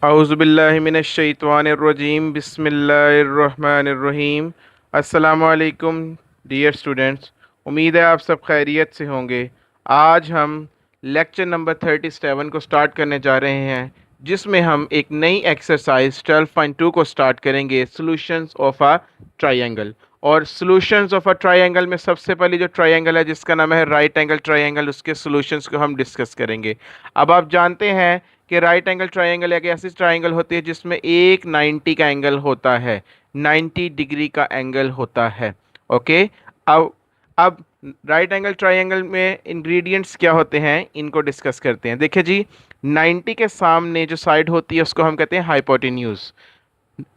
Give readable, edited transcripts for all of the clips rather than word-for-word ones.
औज़ुबिल्लाहिमिनश्शैतानिर्रजीम बिस्मिल्लाहिर्रहमानिर्रहीम। अस्सलामुअलैकुम dear students, उम्मीद है आप सब खैरियत से होंगे। आज हम लेक्चर नंबर 37 को स्टार्ट करने जा रहे हैं, जिसमें हम एक नई एक्सरसाइज 12.2 को स्टार्ट करेंगे, सॉल्यूशंस ऑफ अ ट्रायंगल। और सॉल्यूशंस ऑफ अ ट्रायंगल में सबसे पहले जो ट्रायंगल है जिसका नाम है राइट एंगल ट्रायंगल, उसके सॉल्यूशंस को हम डिस्कस करेंगे। अब आप जानते हैं कि राइट एंगल ट्रायंगल एक ऐसी ट्रायंगल होती है जिसमें एक 90 का एंगल होता है, 90 डिग्री का एंगल होता है। ओके। अब राइट एंगल ट्रायंगल में इंग्रेडिएंट्स क्या होते हैं, इनको डिस्कस करते हैं। देखिए जी, 90 के सामने जो साइड होती है उसको हम कहते हैं हाइपोटेन्यूज।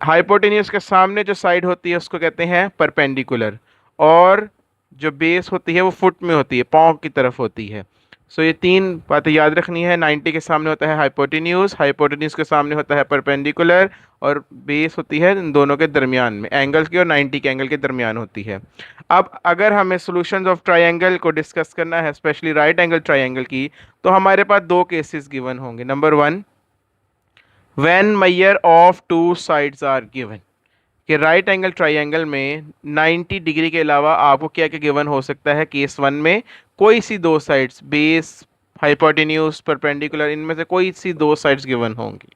हाइपोटेन्यूज के सामने जो साइड होती है उसको कहते हैं परपेंडिकुलर। और जो बेस होती है वो फुट में होती है, पाँव की तरफ होती है। सो ये तीन बातें याद रखनी है। 90 के सामने होता है हाइपोटेन्यूज, हाइपोटेन्यूज के सामने होता है परपेंडिकुलर, और बेस होती है इन दोनों के दरमियान में, एंगल्स की और 90 के एंगल के दरमियान होती है। अब अगर हमें सॉल्यूशंस ऑफ ट्रायंगल को डिस्कस करना है, स्पेशली राइट एंगल ट्रायंगल की, तो हमारे पास दो केसेस गिवन होंगे। Number one, when measure of two sides are given, कि राइट एंगल ट्रायंगल में 90 डिग्री के अलावा आपको क्या क्या गिवन हो सकता है। केस वन में कोई सी दो साइड्स, बेस, हाइपोटेन्यूज, परपेंडिकुलर, इनमें से कोई सी दो साइड्स गिवन होंगी।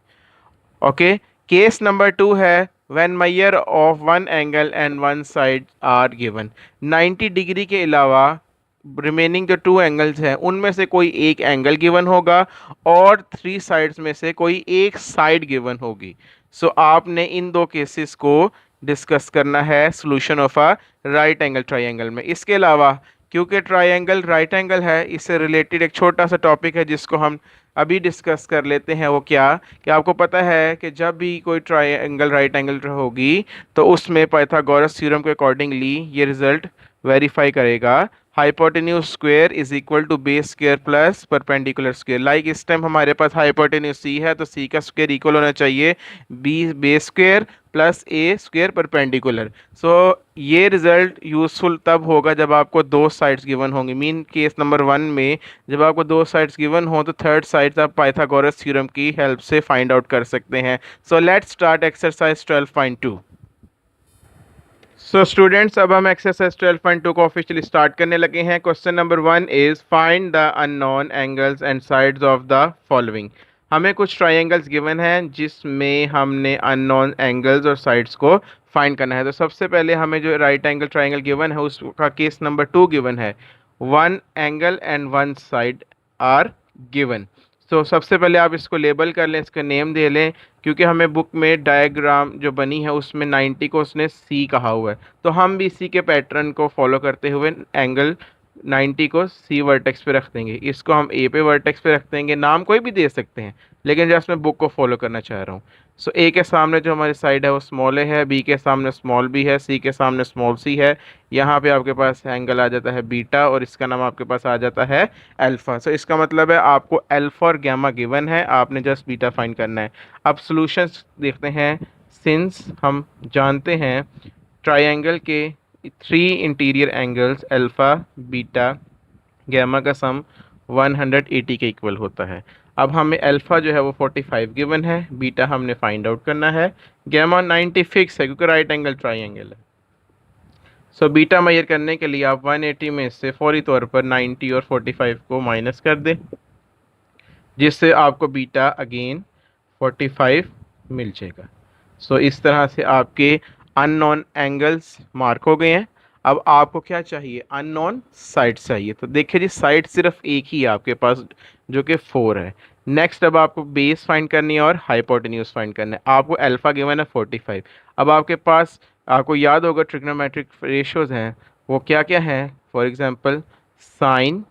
ओके। केस नंबर टू है when measure of one angle and one side are given, 90 degree के अलावा रिमेनिंग जो टू एंगल्स हैं उनमें से कोई एक एंगल गिवन होगा और थ्री साइड्स में से कोई एक साइड गिवन होगी। सो आपने इन दो केसेस को डिस्कस करना है solution of a right angle triangle में। इसके अलावा क्योंकि ट्रायंगल राइट एंगल है, इससे रिलेटेड एक छोटा सा टॉपिक है जिसको हम अभी डिस्कस कर लेते हैं। वो क्या, कि आपको पता है कि जब भी कोई ट्रायंगल राइट एंगल होगी तो उसमें पाइथागोरस थ्योरम के अकॉर्डिंगली ये रिजल्ट वेरीफाई करेगा, hypotenuse square is equal to base square plus perpendicular square. Like इस टाइम हमारे पास हाइपोटेन्यूज सी है तो सी का स्क्वायर इक्वल होना चाहिए बी बेस स्क्वायर प्लस ए स्क्वायर परपेंडिकुलर। सो ये रिजल्ट यूजफुल तब होगा जब आपको दो साइड्स गिवन होंगी। मीन केस नंबर वन में जब आपको दो साइड्स गिवन हो तो थर्ड साइड्स आप पाइथागोरस थ्योरम की हेल्प से फाइंड आउट कर सकते हैं। So let's start exercise 12.2। So students, अब हम एक्सरसाइज 12.2 को ऑफिशियली स्टार्ट करने लगे हैं। Question number one is find the unknown angles and sides of the following. हमें कुछ ट्रायंगल्स गिवन हैं जिसमें हमने अननोन एंगल्स और साइड्स को फाइंड करना है। तो सबसे पहले हमें जो राइट एंगल ट्रायंगल गिवन है उसका केस नंबर टू गिवन है, one angle and one side are given. तो सबसे पहले आप इसको लेबल कर लें, इसका नेम दे लें, क्योंकि हमें बुक में डायग्राम जो बनी है उसमें 90 को उसने सी कहा हुआ है, तो हम भी इसी के पैटर्न को फॉलो करते हुए एंगल 90 को सी वर्टेक्स पे रख देंगे। इसको हम ए पे वर्टेक्स पे रख देंगे। नाम कोई भी दे सकते हैं, लेकिन जस्ट मैं बुक को फॉलो करना चाह रहा हूँ। सो ए के सामने जो हमारी साइड है वो स्मॉल ए है, बी के सामने स्मॉल बी है, सी के सामने स्मॉल सी है। यहाँ पे आपके पास एंगल आ जाता है बीटा और इसका नाम आपके पास आ जाता है अल्फ़ा। सो इसका मतलब है आपको अल्फ़ा और गैमा गिवन है, आपने जस्ट बीटा फाइंड करना है। अब सॉल्यूशंस देखते हैं। सिंस हम जानते हैं ट्रायंगल के three interior angles alpha, beta, gamma का सम 180 के इक्वल होता है। अब हमें अल्फ़ा जो है वो 45 गिवन है, बीटा हमने फाइंड आउट करना है, गैमा 90 फिक्स है क्योंकि राइट एंगल ट्रायंगल है। सो बीटा मेजर करने के लिए आप 180 में से फौरी तौर पर 90 और 45 को माइनस कर दें, जिससे आपको बीटा अगेन 45 मिल जाएगा। सो इस तरह से आपके अननोन एंगल्स मार्क हो गए हैं। अब आपको क्या चाहिए, अननोन साइड चाहिए। तो देखिए जी, साइड सिर्फ एक ही है आपके पास जो कि 4 है। नेक्स्ट अब आपको बेस फाइंड करनी है और हाइपोटेन्यूज फाइंड करना है। आपको अल्फ़ा गिवन है 45। अब आपके पास, आपको याद होगा ट्रिग्नोमेट्रिक रेशियोज हैं, वो क्या क्या हैं। For example sine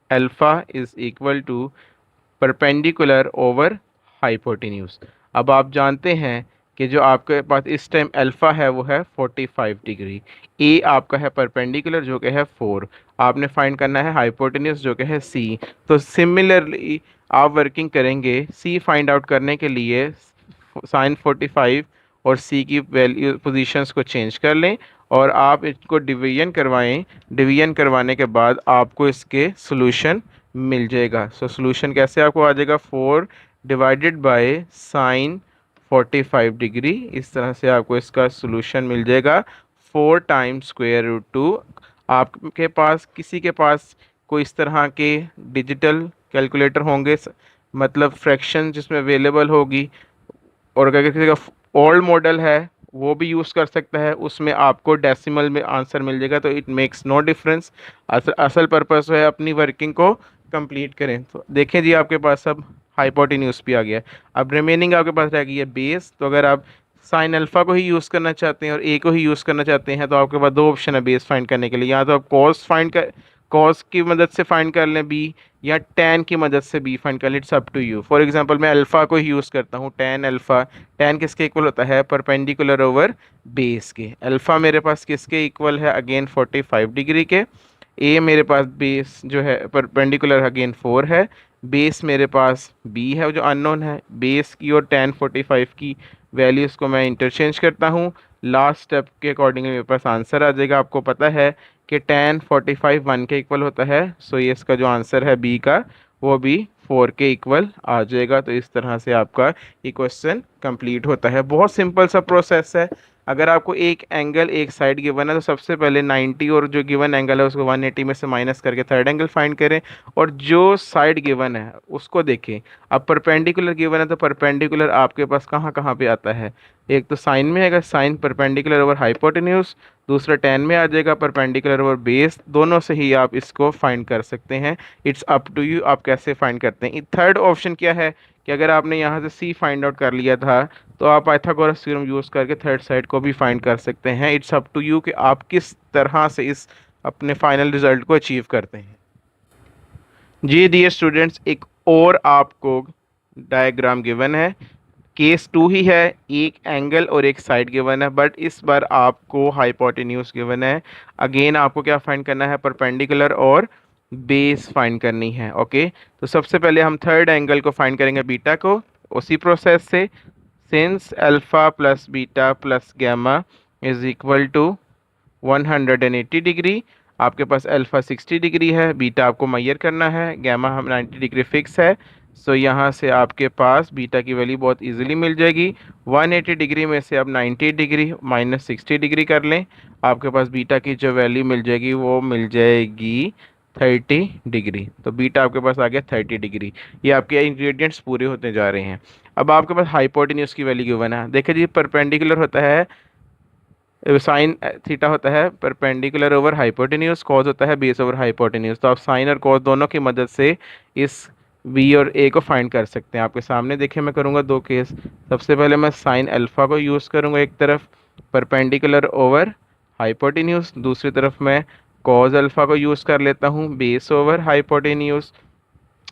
alpha is equal to perpendicular over hypotenuse. अब आप जानते हैं कि जो आपके पास इस टाइम अल्फ़ा है वो है 45 डिग्री, ए आपका है परपेंडिकुलर जो कि है 4, आपने फाइंड करना है हाइपोटेन्यूज जो कि है सी। तो सिमिलरली आप वर्किंग करेंगे सी फाइंड आउट करने के लिए, साइन 45 और सी की वैल्यू पोजीशंस को चेंज कर लें और आप इसको डिवीजन करवाएं। डिवीजन करवाने के बाद आपको इसके सॉल्यूशन मिल जाएगा। सो सॉल्यूशन कैसे आपको आ जाएगा, 4 डिवाइडेड बाय साइन 45 डिग्री। इस तरह से आपको इसका सोल्यूशन मिल जाएगा 4 टाइम्स स्क्वायर रूट 2। आपके पास किसी के पास कोई इस तरह के डिजिटल कैलकुलेटर होंगे, मतलब फ्रैक्शन जिसमें अवेलेबल होगी, और अगर किसी का ओल्ड मॉडल है वो भी यूज़ कर सकता है, उसमें आपको डेसिमल में आंसर मिल जाएगा। तो इट मेक्स नो डिफरेंस। असल पर्पस है अपनी वर्किंग को कंप्लीट करें। तो देखें जी, आपके पास अब हाइपोटेन्यूज भी आ गया। अब रिमेनिंग आपके पास रह गई है बेस। तो अगर आप साइन अल्फा को ही यूज़ करना चाहते हैं और ए को ही यूज़ करना चाहते हैं, तो आपके पास दो ऑप्शन है बेस फाइंड करने के लिए। या तो आप कॉस की मदद से फाइंड कर लें बी, या टैन की मदद से बी फाइंड कर लें। It's up to you. For example मैं अल्फ़ा को ही यूज़ करता हूँ, टैन अल्फ़ा। टैन किसके इक्वल होता है? परपेंडिकुलर ओवर बेस के। अल्फ़ा मेरे पास किसके इक्वल है? अगेन 45 डिग्री के। ए मेरे पास बेस जो है परपेंडिकुलर अगेन 4 है। बेस मेरे पास बी है जो अननोन है। बेस की और टैन 45 की वैल्यूज़ को मैं इंटरचेंज करता हूँ। लास्ट स्टेप के अकॉर्डिंगली मेरे पास आंसर आ जाएगा। आपको पता है कि टैन 45 1 के इक्वल होता है। सो ये इसका जो आंसर है बी का, वो भी 4 के इक्वल आ जाएगा। तो इस तरह से आपका ये क्वेश्चन कंप्लीट होता है। बहुत सिंपल सा प्रोसेस है। अगर आपको एक एंगल एक साइड गिवन है तो सबसे पहले 90 और जो गिवन एंगल है उसको 180 में से माइनस करके थर्ड एंगल फाइंड करें, और जो साइड गिवन है उसको देखें। अब परपेंडिकुलर गिवन है तो परपेंडिकुलर आपके पास कहाँ कहाँ पे आता है? एक तो साइन में आएगा, साइन परपेंडिकुलर ओवर हाइपोटेन्यूज। दूसरा टेन में आ जाएगा परपेंडिकुलर ओवर बेस। दोनों से ही आप इसको फाइंड कर सकते हैं। इट्स अप टू यू आप कैसे फाइंड करते हैं। थर्ड ऑप्शन क्या है कि अगर आपने यहाँ से सी फाइंड आउट कर लिया था तो आप पाइथागोरस थ्योरम यूज़ करके थर्ड साइड को भी फाइंड कर सकते हैं। इट्स अप टू यू कि आप किस तरह से इस अपने फाइनल रिजल्ट को अचीव करते हैं। जी डियर स्टूडेंट्स, एक और आपको डायग्राम गिवन है। केस 2 ही है, एक एंगल और एक साइड गिवन है, बट इस बार आपको हाइपोटेन्यूज गिवन है। अगेन आपको क्या फाइंड करना है? परपेंडिकुलर और बेस फाइंड करनी है। ओके, तो सबसे पहले हम थर्ड एंगल को फाइंड करेंगे, बीटा को, उसी प्रोसेस से। Since alpha plus beta plus gamma is equal to 180 degree. आपके पास अल्फ़ा 60 डिग्री है, बीटा आपको मैयर करना है, गैमा हम 90 डिग्री फिक्स है। सो यहाँ से आपके पास बीटा की वैल्यू बहुत इजीली मिल जाएगी। 180 डिग्री में से अब 90 डिग्री माइनस 60 डिग्री कर लें, आपके पास बीटा की जो वैल्यू मिल जाएगी वो मिल जाएगी 30 डिग्री। तो बीटा आपके पास आ गया 30 डिग्री। ये आपके इंग्रेडिएंट्स पूरे होते जा रहे हैं। अब आपके पास हाइपोटेन्यूज की वैल्यू गिवन है। देखिए जी, परपेंडिकुलर होता है साइन थीटा होता है परपेंडिकुलर ओवर हाइपोटेन्यूज, कॉज होता है बेस ओवर हाइपोटेन्यूज। तो आप साइन और कॉज दोनों की मदद से इस बी और ए को फाइंड कर सकते हैं। आपके सामने देखिए, मैं करूँगा दो केस। सबसे पहले मैं साइन अल्फ़ा को यूज़ करूँगा एक तरफ परपेंडिकुलर ओवर हाइपोटेन्यूज, दूसरी तरफ मैं कॉज अल्फ़ा को यूज़ कर लेता हूँ base over hypotenuse.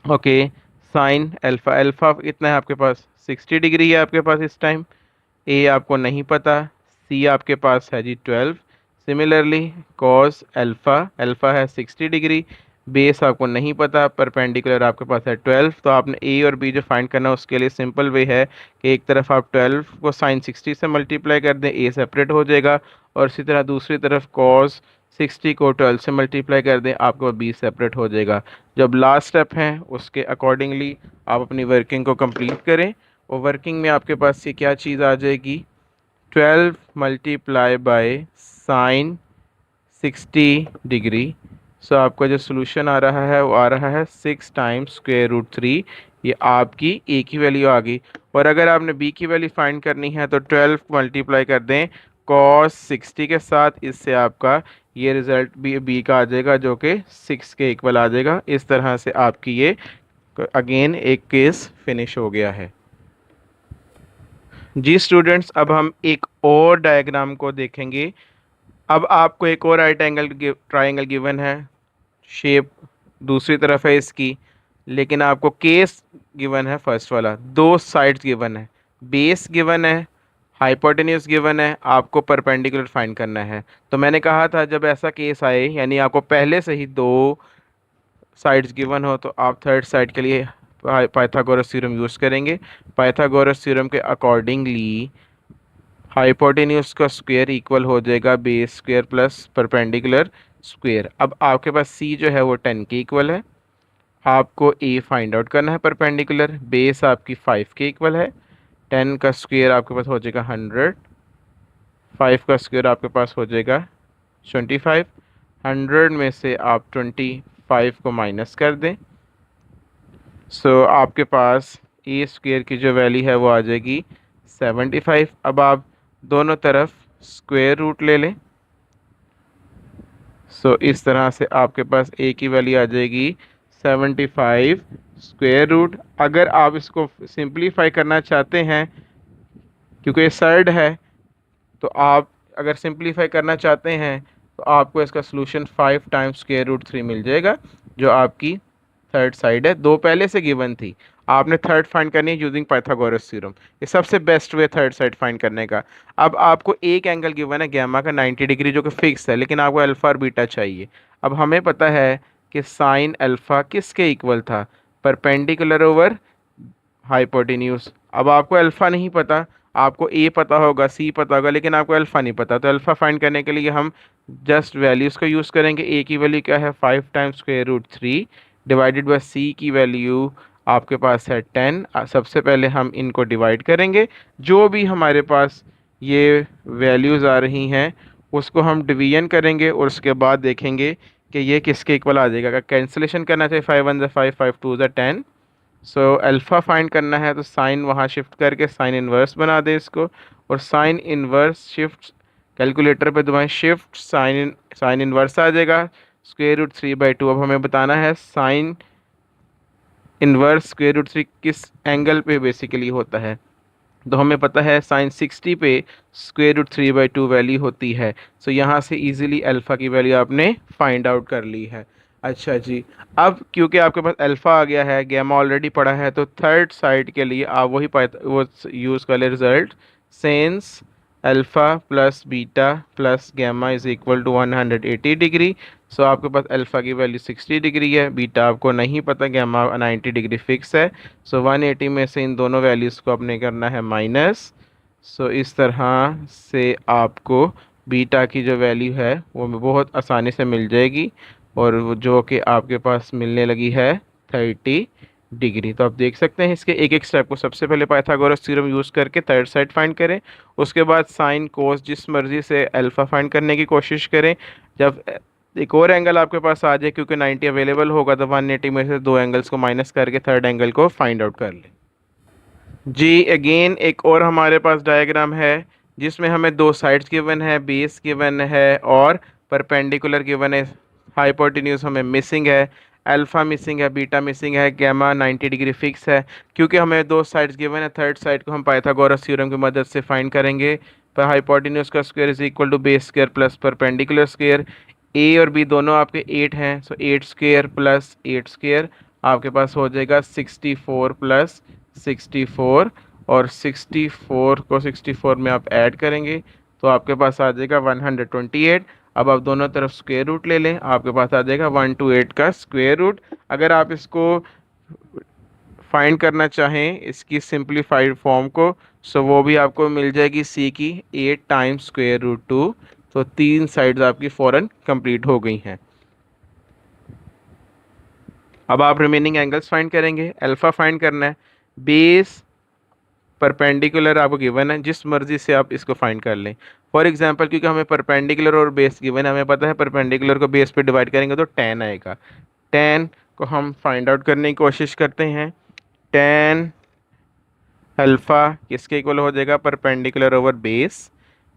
Okay, sine alpha, alpha कितना है आपके पास? 60 डिग्री है आपके पास इस टाइम। ए आपको नहीं पता, सी आपके पास है जी 12। सिमिलरली कॉस अल्फ़ा, अल्फ़ा है 60 डिग्री, बेस आपको नहीं पता, परपेंडिकुलर आपके पास है 12। तो आपने ए और बी जो फाइंड करना है उसके लिए सिंपल वे है कि एक तरफ आप 12 को साइन 60 से मल्टीप्लाई कर दें, ए सेपरेट हो जाएगा, और इसी तरह दूसरी तरफ कॉस 60 को 12 से मल्टीप्लाई कर दें, आपको बी सेपरेट हो जाएगा। जब लास्ट स्टेप है उसके अकॉर्डिंगली आप अपनी वर्किंग को कंप्लीट करें, और वर्किंग में आपके पास ये क्या चीज़ आ जाएगी? 12 मल्टीप्लाई बाय साइन 60 डिग्री। सो आपका जो सोल्यूशन आ रहा है वो आ रहा है 6 टाइम्स स्क्वायर रूट 3। ये आपकी ए की वैल्यू आ गई। और अगर आपने बी की वैल्यू फाइंड करनी है तो 12 मल्टीप्लाई कर दें कॉस 60 के साथ, इससे आपका ये रिज़ल्ट बी का आ जाएगा जो कि 6 के इक्वल आ जाएगा। इस तरह से आपकी ये अगेन एक केस फिनिश हो गया है। जी स्टूडेंट्स, अब हम एक और डायग्राम को देखेंगे। अब आपको एक और राइट एंगल ट्राइंगल गिवन है, शेप दूसरी तरफ है इसकी, लेकिन आपको केस गिवन है फर्स्ट वाला, दो साइड्स गिवन है, बेस गिवन है, हाइपोटेन्यूज गिवन है, आपको परपेंडिकुलर फाइंड करना है। तो मैंने कहा था जब ऐसा केस आए, यानी आपको पहले से ही दो साइड्स गिवन हो, तो आप थर्ड साइड के लिए पाइथागोरस थ्योरम यूज़ करेंगे। पाइथागोरस थ्योरम के अकॉर्डिंगली हाइपोटेन्यूज का स्क्वायर इक्वल हो जाएगा base square plus perpendicular square. अब आपके पास सी जो है वो 10 के इक्वल है, आपको ए फाइंड आउट करना है परपेंडिकुलर। बेस आपकी 5 के इक्वल है। 10 का स्क्वायर आपके पास हो जाएगा 100। 5 का स्क्वायर आपके पास हो जाएगा 25। 100 में से आप 25 को माइनस कर दें। सो आपके पास ए स्क्वायर की जो वैल्यू है वो आ जाएगी 75। अब आप दोनों तरफ स्क्वायर रूट ले लें। इस तरह से आपके पास ए की वैल्यू आ जाएगी 75 स्क्वायर रूट। अगर आप इसको सिंप्लीफाई करना चाहते हैं, क्योंकि ये सर्ड है, तो आप अगर सिंप्लीफाई करना चाहते हैं तो आपको इसका सोल्यूशन 5 टाइम्स स्क्वायर रूट 3 मिल जाएगा, जो आपकी थर्ड साइड है। दो पहले से गिवन थी, आपने थर्ड फाइंड करनी है यूजिंग पाइथागोरस थ्योरम। ये सबसे best way third side find करने का। अब आपको एक एंगल गिवन है गैमा का 90 डिग्री, जो कि फिक्स है, लेकिन आपको अल्फ़ा और बीटा चाहिए। अब हमें पता है कि साइन अल्फ़ा किसके इक्वल था, परपेंडिकुलर ओवर हाइपोटेन्यूज। अब आपको अल्फ़ा नहीं पता, आपको ए पता होगा, सी पता होगा, लेकिन आपको अल्फ़ा नहीं पता। तो अल्फ़ा फाइंड करने के लिए हम जस्ट वैल्यूज़ को यूज़ करेंगे। ए की वैल्यू क्या है 5 times square root 3 divided by C की वैल्यू आपके पास है 10। सबसे पहले हम इनको डिवाइड करेंगे। जो भी हमारे पास ये वैल्यूज़ आ रही हैं उसको हम डिवीजन करेंगे और उसके बाद देखेंगे कि ये किसके इक्वल आ जाएगा। अगर कैंसिलेशन करना चाहिए 5 1 5 5 2 10। अल्फ़ा फाइंड करना है तो साइन वहाँ शिफ्ट करके साइन इन्वर्स बना दें इसको, और साइन इन्वर्स शिफ्ट कैलकुलेटर पे दबाएं, शिफ्ट साइन इन्वर्स आ जाएगा स्क्वायर रूट 3/2। अब हमें बताना है साइन इन्वर्स स्क्वायर रूट 3 किस एंगल पे बेसिकली होता है। तो हमें पता है साइन 60 पे स्क्वायर रूट 3/2 वैल्यू होती है। यहाँ से इजीली अल्फ़ा की वैल्यू आपने फाइंड आउट कर ली है। अच्छा जी, अब क्योंकि आपके पास अल्फ़ा आ गया है, गैमा ऑलरेडी पढ़ा है, तो थर्ड साइड के लिए आप वही वो यूज़ कर ले result, since alpha plus beta plus gamma is equal to 180 degree. आपके पास अल्फ़ा की वैल्यू 60 डिग्री है, बीटा आपको नहीं पता, गैमा 90 डिग्री फिक्स है। 180 में से इन दोनों वैल्यूज़ को आपने करना है माइनस। इस तरह से आपको बीटा की जो वैल्यू है वो बहुत आसानी से मिल जाएगी, और वो जो कि आपके पास मिलने लगी है 30 डिग्री। तो आप देख सकते हैं इसके एक एक स्टेप को। सबसे पहले पाइथागोरस थ्योरम यूज़ करके थर्ड साइड फाइंड करें, उसके बाद साइन कोस जिस मर्ज़ी से अल्फ़ा फाइंड करने की कोशिश करें। जब एक और एंगल आपके पास आ जाए, क्योंकि 90 अवेलेबल होगा, तो 180 में से दो एंगल्स को माइनस करके थर्ड एंगल को फाइंड आउट कर लें। जी अगेन एक और हमारे पास डायग्राम है जिसमें हमें दो साइड्स गिवन है, बेस गिवन है और परपेंडिकुलर गिवन है। हाइपोटेन्यूज हमें मिसिंग है, अल्फ़ा मिसिंग है, बीटा मिसिंग है, गैमा 90 डिग्री फिक्स है। क्योंकि हमें दो साइड्स गिवन है, थर्ड साइड को हम पाइथागोरस थ्योरम की मदद से फाइंड करेंगे। पर हाइपोटेन्यूज का square is equal to base square plus perpendicular square. A और बी दोनों आपके 8 हैं, 8 स्क्वायर प्लस 8 स्क्वायर आपके पास हो जाएगा 64 प्लस 64, और 64 को 64 में आप ऐड करेंगे तो आपके पास आ जाएगा 128। अब आप दोनों तरफ स्क्वायर रूट ले लें, आपके पास आ जाएगा 128 का स्क्वायर रूट। अगर आप इसको फाइंड करना चाहें इसकी सिंप्लीफाइड फॉर्म को, वो भी आपको मिल जाएगी सी की 8 टाइम्स स्क्वायर रूट 2। तो तीन साइड्स आपकी फ़ौरन कंप्लीट हो गई हैं। अब आप रिमेनिंग एंगल्स फाइंड करेंगे। अल्फ़ा फाइंड करना है, बेस परपेंडिकुलर आपको गिवन है, जिस मर्जी से आप इसको फाइंड कर लें। फॉर एग्जांपल क्योंकि हमें परपेंडिकुलर और बेस गिवन है, हमें पता है परपेंडिकुलर को बेस पे डिवाइड करेंगे तो 10 आएगा। 10 को हम फाइंड आउट करने की कोशिश करते हैं। 10 अल्फ़ा किसके इक्वल हो जाएगा, परपेंडिकुलर ओवर बेस।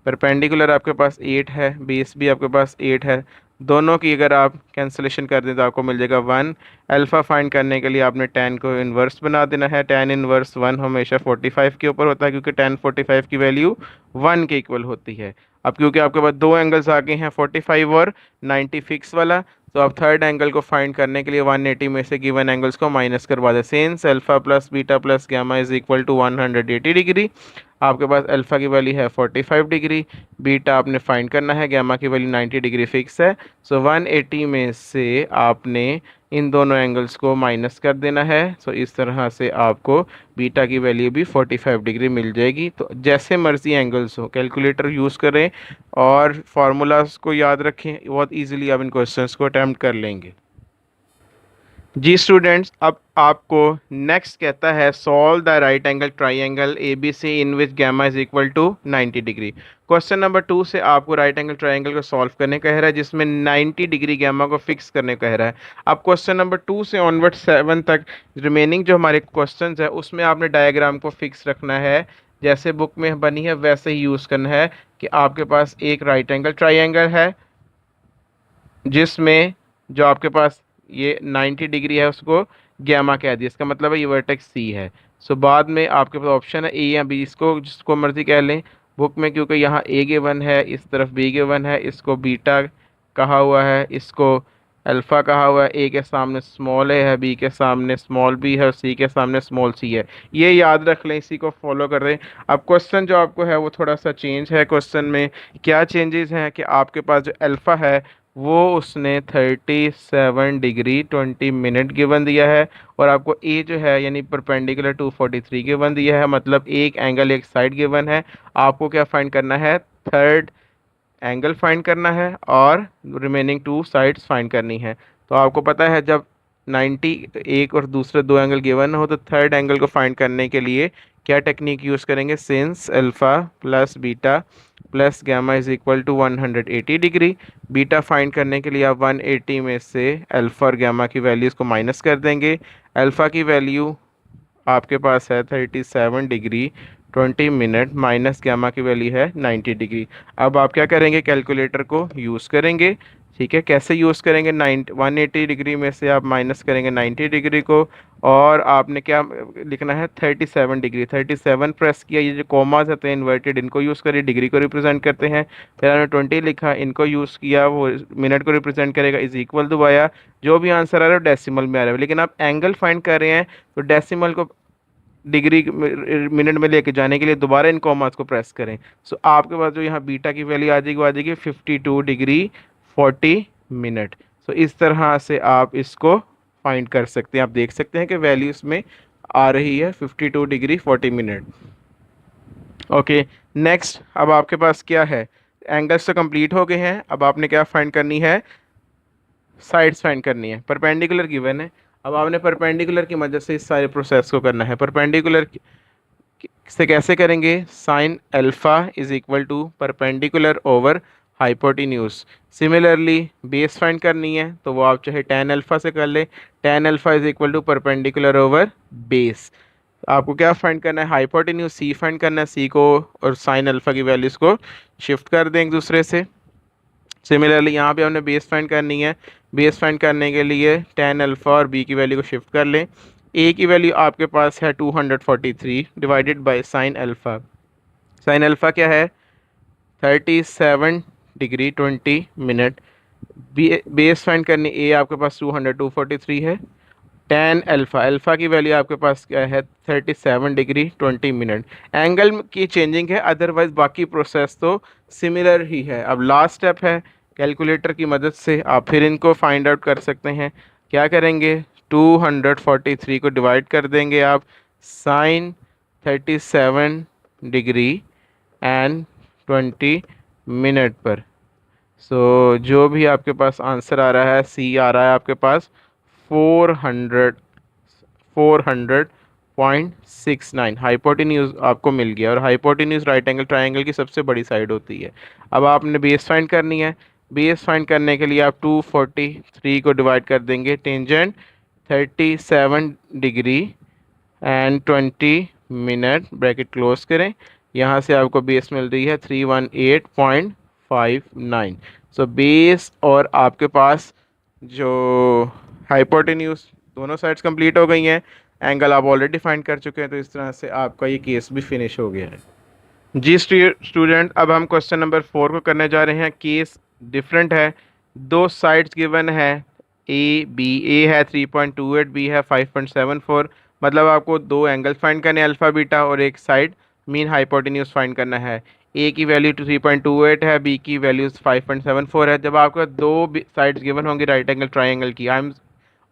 परपेंडिकुलर आपके पास 8 है, बेस भी आपके पास 8 है, दोनों की अगर आप कैंसिलेशन कर दें तो आपको मिल जाएगा 1। अल्फ़ा फाइंड करने के लिए आपने 10 को इन्वर्स बना देना है। 10 इन्वर्स 1 हमेशा 45 के ऊपर होता है, क्योंकि 10 45 की वैल्यू 1 के इक्वल होती है। अब क्योंकि आपके पास दो एंगल्स आ गए हैं 45 और 90 फिक्स वाला, तो आप थर्ड एंगल को फाइंड करने के लिए 180 में से गिवन एंगल्स को माइनस करवा दें। Since alpha plus beta plus gamma is equal to 180 degree. आपके पास अल्फ़ा की वैल्यू है 45 डिग्री, बीटा आपने फाइंड करना है, गैमा की वैल्यू 90 डिग्री फिक्स है। 180 में से आपने इन दोनों एंगल्स को माइनस कर देना है। इस तरह से आपको बीटा की वैल्यू भी 45 डिग्री मिल जाएगी। तो जैसे मर्जी एंगल्स हो, कैलकुलेटर यूज़ करें और फार्मूलाज को याद रखें, बहुत ईजिली आप इन क्वेश्चंस को अटैम्प्ट कर लेंगे। जी स्टूडेंट्स, अब आपको नेक्स्ट कहता है solve the right angle triangle A B C in which gamma is equal to 90 degree. Question number 2 से आपको राइट एंगल ट्राइंगल को सॉल्व करने कह रहा है जिसमें 90 डिग्री गैमा को फिक्स करने कह रहा है। अब क्वेश्चन नंबर 2 से ऑनवर्ड 7 तक रिमेनिंग जो हमारे क्वेश्चन है उसमें आपने डायग्राम को फिक्स रखना है, जैसे बुक में बनी है वैसे ही यूज़ करना है कि आपके पास एक राइट एंगल ट्राइंगल है जिसमें जो आपके पास ये 90 डिग्री है उसको गैमा कह दिया, इसका मतलब है ये वर्टेक्स सी है। सो बाद में आपके पास ऑप्शन है ए या बी, इसको जिसको मर्जी कह लें बुक में, क्योंकि यहाँ ए गिवन है, इस तरफ बी गिवन है, इसको बीटा कहा हुआ है, इसको अल्फ़ा कहा हुआ है, ए के सामने स्मॉल ए है, बी के सामने स्मॉल बी है और सी के सामने स्मॉल सी है। ये याद रख लें, इसी को फॉलो कर रहे हैं। अब क्वेश्चन जो आपको है वो थोड़ा सा चेंज है। क्वेश्चन में क्या चेंजेस हैं कि आपके पास जो अल्फ़ा है वो उसने 37 डिग्री 20 मिनट गिवन दिया है और आपको ए जो है यानी परपेंडिकुलर 243 गिवन दिया है, मतलब एक एंगल एक साइड गिवन है। आपको क्या फाइंड करना है, थर्ड एंगल फाइंड करना है और रिमेनिंग टू साइड्स फाइंड करनी है। तो आपको पता है जब 90 एक और दूसरे दो एंगल गिवन हो तो थर्ड एंगल को फाइंड करने के लिए क्या टेक्निक यूज़ करेंगे, since alpha plus beta plus gamma is equal to 180 degree. Beta find करने के लिए आप 180 में से अल्फ़ा और गामा की वैल्यूज़ को माइनस कर देंगे। अल्फ़ा की वैल्यू आपके पास है 37 डिग्री 20 मिनट माइनस गामा की वैल्यू है 90 डिग्री। अब आप क्या करेंगे, कैलकुलेटर को यूज़ करेंगे। ठीक है, कैसे यूज़ करेंगे, 180 डिग्री में से आप माइनस करेंगे 90 डिग्री को और आपने क्या लिखना है 37 डिग्री। 37 प्रेस किया, ये जो कॉमास होते हैं इन्वर्टेड इनको यूज़ करिए, डिग्री को रिप्रेजेंट करते हैं। फिर आपने 20 लिखा, इनको यूज़ किया, वो मिनट को रिप्रेजेंट करेगा, इज इक्वल टू आया। जो भी आंसर आ रहा है डेसिमल में आ रहा है, लेकिन आप एंगल फाइंड कर रहे हैं तो डेसिमल को डिग्री मिनट में लेके जाने के लिए दोबारा इन कॉमास को प्रेस करें। सो आपके पास जो यहाँ बीटा की वैल्यू आ जाएगी 52 डिग्री 40 मिनट। सो इस तरह से आप इसको फाइंड कर सकते हैं। आप देख सकते हैं कि वैल्यू इसमें आ रही है 52 डिग्री 40 मिनट। ओके, नेक्स्ट अब आपके पास क्या है, एंगल्स तो कंप्लीट हो गए हैं। अब आपने क्या फाइंड करनी है, साइड्स फाइंड करनी है। परपेंडिकुलर गिवन है, अब आपने परपेंडिकुलर की मदद से इस सारे प्रोसेस को करना है। परपेंडिकुलर से कैसे करेंगे, sine alpha is equal to perpendicular over hypotenuse. Similarly base find करनी है तो वो आप चाहे टेन अल्फ़ा से कर ले, tan alpha is equal to perpendicular over base. आपको क्या फाइंड करना है, हाइपोटेन्यूज सी फाइंड करना है, सी को और साइन अल्फ़ा की वैल्यूज़ को शिफ्ट कर दें एक दूसरे से। सिमिलरली यहाँ पे हमने बेस फाइंड करनी है, बेस फाइंड करने के लिए टेन अल्फ़ा और बी की वैल्यू को शिफ्ट कर लें। ए की वैल्यू आपके पास है 243 divided by sine alpha. Sine alpha क्या है 37 डिग्री 20 मिनट। बेस फाइंड करनी, ए आपके पास 243 है, टेन अल्फ़ा, अल्फ़ा की वैल्यू आपके पास क्या है 37 डिग्री 20 मिनट। एंगल की चेंजिंग है, अदरवाइज बाकी प्रोसेस तो सिमिलर ही है। अब लास्ट स्टेप है, कैलकुलेटर की मदद से आप फिर इनको फाइंड आउट कर सकते हैं। क्या करेंगे, 243 को डिवाइड कर देंगे आप साइन 37 डिग्री 20 मिनट पर। सो जो भी आपके पास आंसर आ रहा है, सी आ रहा है आपके पास 400.69 हाइपोटेन्यूज आपको मिल गया। और हाइपोटेन्यूज राइट एंगल ट्राइंगल की सबसे बड़ी साइड होती है। अब आपने बेस फाइंड करनी है, बेस फाइंड करने के लिए आप 243 को डिवाइड कर देंगे tangent 37 degree 20 minute, bracket close करें। यहाँ से आपको बेस मिल रही है 318.59। सो बेस और आपके पास जो हाइपोटेन्यूज दोनों साइड्स कंप्लीट हो गई हैं, एंगल आप ऑलरेडी फाइंड कर चुके हैं, तो इस तरह से आपका ये केस भी फिनिश हो गया है। जी स्टूडेंट, अब हम क्वेश्चन नंबर 4 को करने जा रहे हैं। केस डिफरेंट है, दो साइड्स गिवन है, ए बी, ए है 3.28, बी है 5.74। मतलब आपको दो एंगल फाइंड करने हैं अल्फ़ा बीटा और एक साइड मीन हाइपोटेन्यूज फाइंड करना है। ए की वैल्यू 3.28 है, बी की वैल्यू 5.74 है। जब आपको दो साइड्स गिवन होंगी राइट एंगल ट्राइंगल की, I am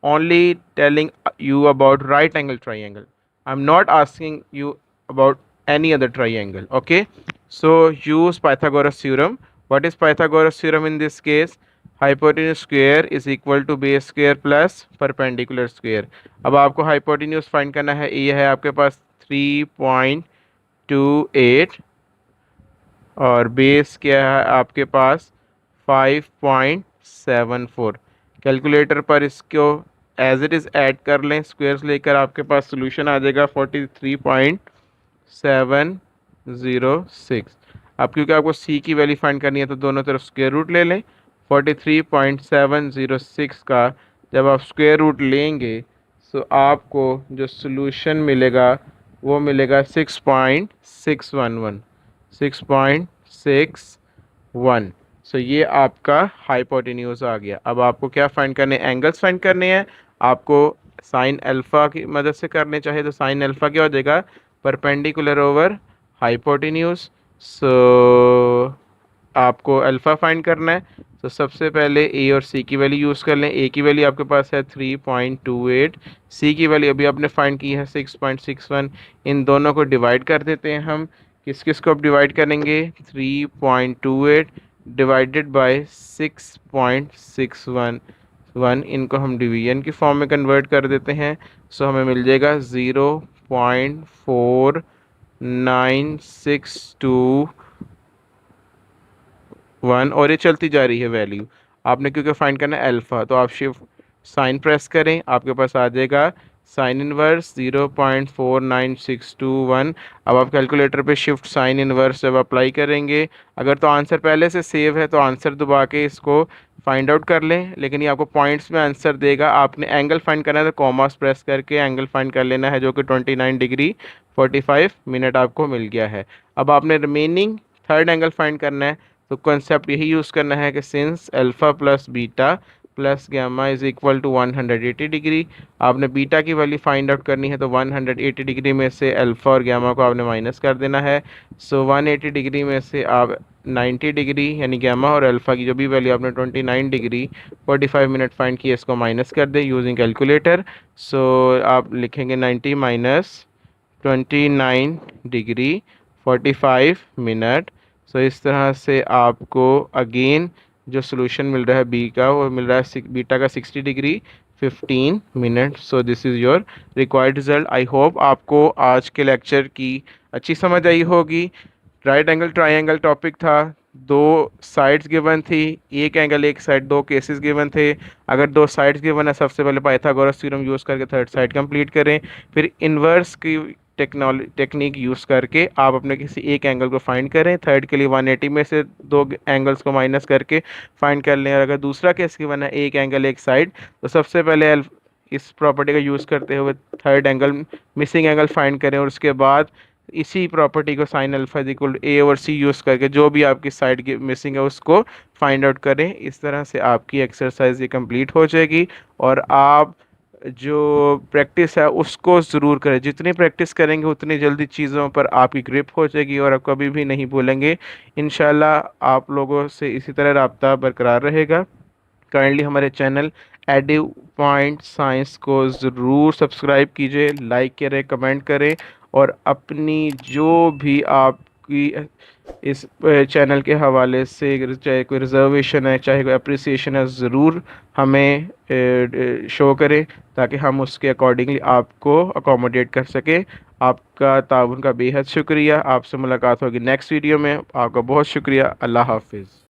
only telling you about right angle triangle. I'm not asking you about any other triangle. Okay, so use Pythagoras theorem. What is Pythagoras theorem in this case? Hypotenuse square is equal to base square plus perpendicular square. अब आपको hypotenuse find करना है। ये है आपके पास 3.28 और base क्या है आपके पास 5.74। कैलकुलेटर पर इसको एज इट इज़ ऐड कर लें, स्क्वायर्स लेकर आपके पास सोल्यूशन आ जाएगा 43.706। अब क्योंकि आपको सी की वैल्यू फाइंड करनी है तो दोनों तरफ स्क्वायर रूट ले लें। 43.706 का जब आप स्क्वायर रूट लेंगे तो आपको जो सोल्यूशन मिलेगा वो मिलेगा 6.611। 6.61। सो ये आपका हाइपोटेन्यूज आ गया। अब आपको क्या फाइंड करने, एंगल्स फाइंड करने हैं आपको। साइन अल्फ़ा की मदद से करने चाहे तो साइन अल्फ़ा क्या हो जाएगा, परपेंडिकुलर ओवर हाइपोटेन्यूज। सो आपको अल्फ़ा फाइंड करना है तो सबसे पहले ए और सी की वैल्यू यूज़ कर लें। ए की वैल्यू आपके पास है 3.28, सी की वैल्यू अभी आपने फाइंड की है 6.61। इन दोनों को डिवाइड कर देते हैं हम। किस किस को अब डिवाइड करेंगे, 3.28 डिवाइडेड बाय 6.611, इनको हम डिवीजन की फॉर्म में कन्वर्ट कर देते हैं। सो हमें मिल जाएगा 0.4962 1, और ये चलती जा रही है वैल्यू। आपने क्योंकि फाइंड करना है अल्फ़ा तो आप शिफ्ट साइन प्रेस करें, आपके पास आ जाएगा साइन इनवर्स 0.49621। अब आप कैलकुलेटर पे शिफ्ट साइन इनवर्स जब अप्लाई करेंगे, अगर तो आंसर पहले से सेव है तो आंसर दबा के इसको फाइंड आउट कर लें, लेकिन ये आपको पॉइंट्स में आंसर देगा। आपने एंगल फाइंड करना है तो कॉमास प्रेस करके एंगल फाइंड कर लेना है, जो कि 29 डिग्री 45 मिनट आपको मिल गया है। अब आपने रिमेनिंग थर्ड एंगल फाइंड करना है तो कॉन्सेप्ट यही यूज़ करना है कि since alpha plus beta plus gamma is equal to 180 degree. आपने बीटा की वैल्यू फाइंड आउट करनी है तो 180 डिग्री में से अल्फ़ा और गामा को आपने माइनस कर देना है। सो 180 डिग्री में से आप 90 डिग्री यानी गामा और अल्फ़ा की जो भी वैल्यू आपने 29 डिग्री 45 मिनट फाइंड की, इसको माइनस कर दें यूजिंग कैलकुलेटर। सो आप लिखेंगे 90 माइनस 29 डिग्री 45 मिनट। सो इस तरह से आपको अगेन जो सोल्यूशन मिल रहा है बी का वो मिल रहा है बीटा का 60 degree 15 minute. So this is your required result. I hope आपको आज के लेक्चर की अच्छी समझ आई होगी। राइट एंगल ट्रायंगल टॉपिक था, दो साइड्स गिवन थी, एक एंगल एक साइड, दो केसेस गिवन थे। अगर दो साइड्स गिवन है सबसे पहले पाइथागोरस थ्योरम यूज़ करके थर्ड साइड कंप्लीट करें, फिर इन्वर्स की टेक्निक यूज़ करके आप अपने किसी एक एंगल को फाइंड करें। थर्ड के लिए 180 में से दो एंगल्स को माइनस करके फाइंड कर लें। और अगर दूसरा केस गिवन है एक एंगल एक साइड, तो सबसे पहले इस प्रॉपर्टी का यूज़ करते हुए third angle missing angle find करें, और उसके बाद इसी प्रॉपर्टी को sine alpha is equal A over C use करके जो भी आपकी साइड की मिसिंग है उसको फाइंड आउट करें। इस तरह से आपकी एक्सरसाइज ये कंप्लीट हो जाएगी। और आप जो प्रैक्टिस है उसको ज़रूर करें, जितनी प्रैक्टिस करेंगे उतनी जल्दी चीज़ों पर आपकी ग्रिप हो जाएगी और आप कभी भी नहीं भूलेंगे। इंशाल्लाह आप लोगों से इसी तरह रब्ता बरकरार रहेगा। काइंडली हमारे चैनल एडु पॉइंट साइंस को ज़रूर सब्सक्राइब कीजिए, लाइक करें, कमेंट करें, और अपनी जो भी आपकी इस चैनल के हवाले से चाहे कोई रिजर्वेशन है चाहे कोई अप्रिसिएशन है ज़रूर हमें शो करें, ताकि हम उसके अकॉर्डिंगली आपको अकोमोडेट कर सकें। आपका ताउन का बेहद शुक्रिया। आपसे मुलाकात होगी नेक्स्ट वीडियो में। आपका बहुत शुक्रिया। अल्लाह हाफिज़।